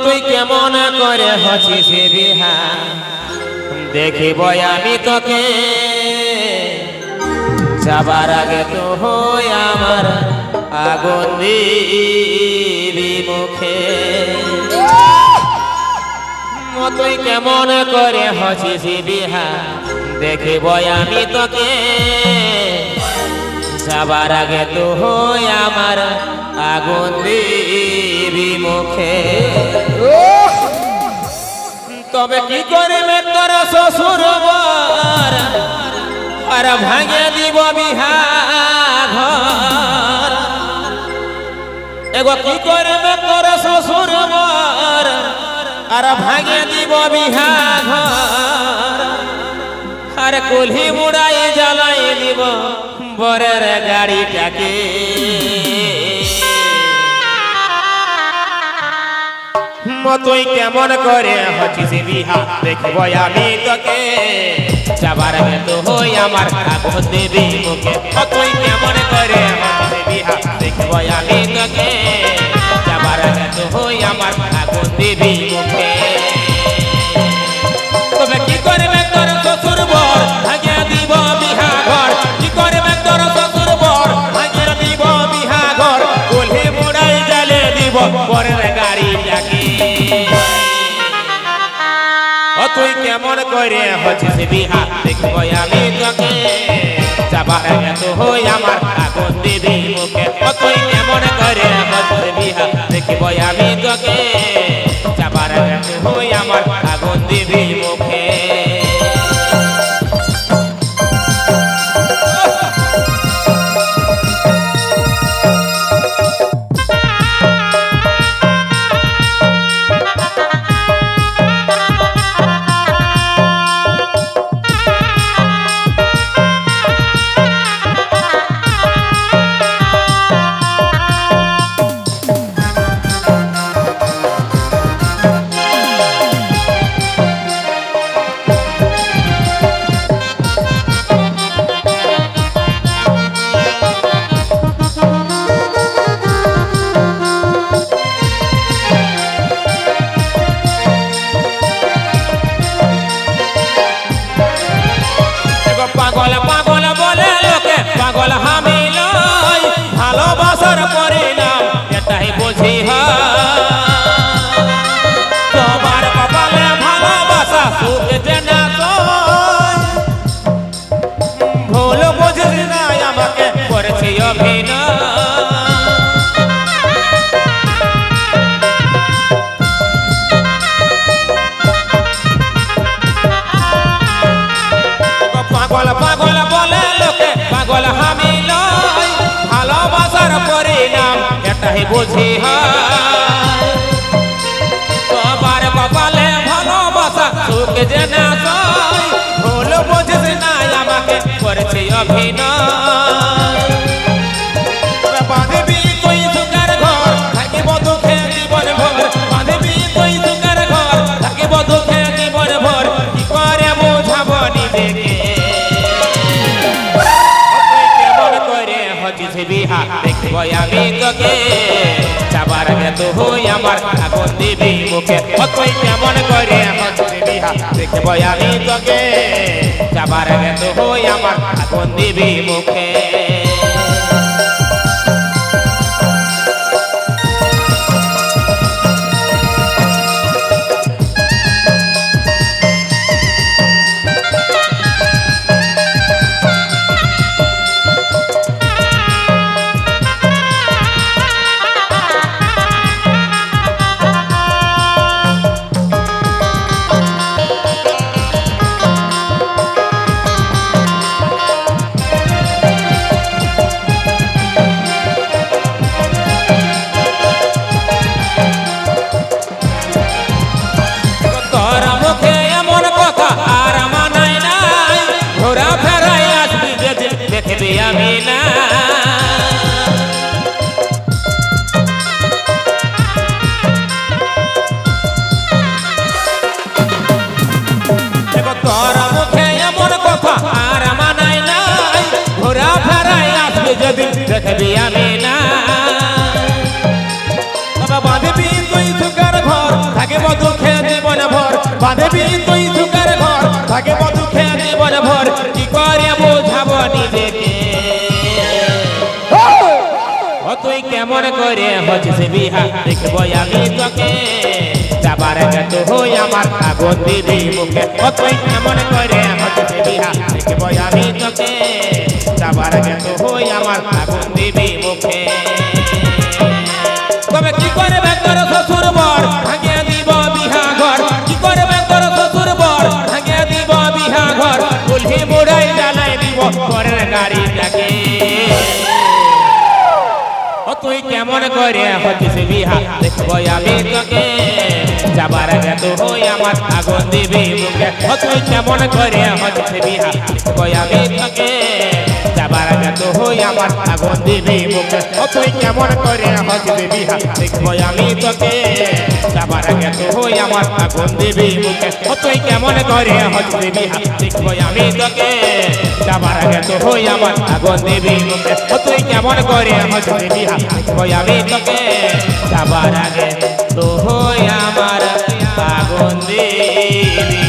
তুই কেমন করে হছিস বিহা দেখিব আমি তোকে যাবার আগে তো হই আমার আগুন দিবি মুখে। তুই কেমন করে হছিস বিহা দেখিব আমি তোকে যাবার আগে তো হই আমার আগুন দিবি মুখে। তবে কি করবে তোর শ্বশুর বর আর ভাঙে দিব বিহা ঘর। এগো কি করবে তোর শ্বশুর বর আর ভাঙে দিব বিহা ঘর। আর কুলহি মুড়াই জ্বালাই দিব বরের গাড়িটাকে। তুই কেমন করে হছিস বিহা দেখব আমি তোকে যাবার আগে তো হই আমার আগুন দিবি মুখে। তুই কেমন করে হছিস বিহা দেখব আমি তোকে যাবার আগে তো হই আমার আগুন দিবি মুখে। তবে কি করবে তোর শ্বশুর বর ভাঙিয়ে দিব বিহা ঘর। কি করবে তোর শ্বশুর বর ভাঙিয়ে দিব বিহা ঘর। কুলহি মুড়াই জ্বালে দিব বরের গাড়িটাকে। তুই কেমন করে হছিস বিহা দেখব আমি তোকে যাবার আগে তো হই আমার আগুন দিবি মুখে। তুই কেমন করে হছিস বিহা দেখব আমি তোকে যাবার আগে তো হই আমার আগুন দিবি মুখে। পাগল পাগল বলে লোকে পাগল আমি লই ভালোবাসার পরিণাম এটাই বুঝি তোমার কপালে ভালোবাসা সুখ যে না ভুল বুঝিস না আমাকে করেছি অভিনয়। পাগল পাগল বলে লোকে পাগল আমি লই ভালোবাসার পরিণাম এটাই বুঝি তোমার কপালে ভালোবাসা সুখ যে না ভুল বুঝিস না আমাকে করেছি অভিনয়। বাঁধবি তুই সুখের ঘর থাকিব দুঃখে জীবন ভর। বাঁধবি তুই সুখের ঘর থাকিব দুঃখে জীবন ভর। কি করে বোঝাবো নিজেকে বিহা দেখব আমি তোকে যাবার আগে তো হই আমার আগুন দিবি মুখে। তুই কেমন করে হছিস বিহা দেখব আমি তোকে যাবার আগে তো হই আমার আগুন দিবি মুখে। আমি না তোর মুখে এমন কথা আর মানাই নাই। ঘোরা ফেরাই আসবে যদি দেখবি আমি না। বাঁধবি তুই থাকব দুঃখে জীবন ভর কি করে বোঝাবো নিজেকে ও তুই কেমন করে হচ্ছিস বিহা দেখবো আমি তোকে যাবার আগে তো হই আমার আগুন দিবি মুখে ও তুই কেমন করে হচ্ছিস বিহা দেখবো আমি তোকে যাবার আগে তো হই আমার আগুন দিবি মুখে তবে কি করবে তোর শ্বশুর বর ভাঙিয়ে দিব বিহা ঘর কি করবে তোর শ্বশুর বর ভাঙিয়ে দিব বিহা ঘর কুলহি মুড়াই জ্বালাই দিব পরের গাড়িটাকে ও তুই কেমন করে হচ্ছিস বিহা দেখবো আমি তোকে যাবার আগে তো হই আমার আগুন দিবি মুখে ও তুই কেমন করে হচ্ছিস বিহা দেখবো আমি তোকে যাবার আগে তো হই আমার আগুন দিবি মুখে ও তুই কেমন করে হচ্ছিস বিহা দেখবো আমি তোকে যাবার আগে তো হই আমার আগুন দিবি মুখে ও তুই কেমন করে হচ্ছিস বিহা দেখবো আমি তোকে যাবার আগে তো হই আমার আগুন দিবি মুখে ও তুই কেমন করে হচ্ছিস বিহা দেখবো আমি তোকে যাবার আগে তো হই আমার আগুন দিবি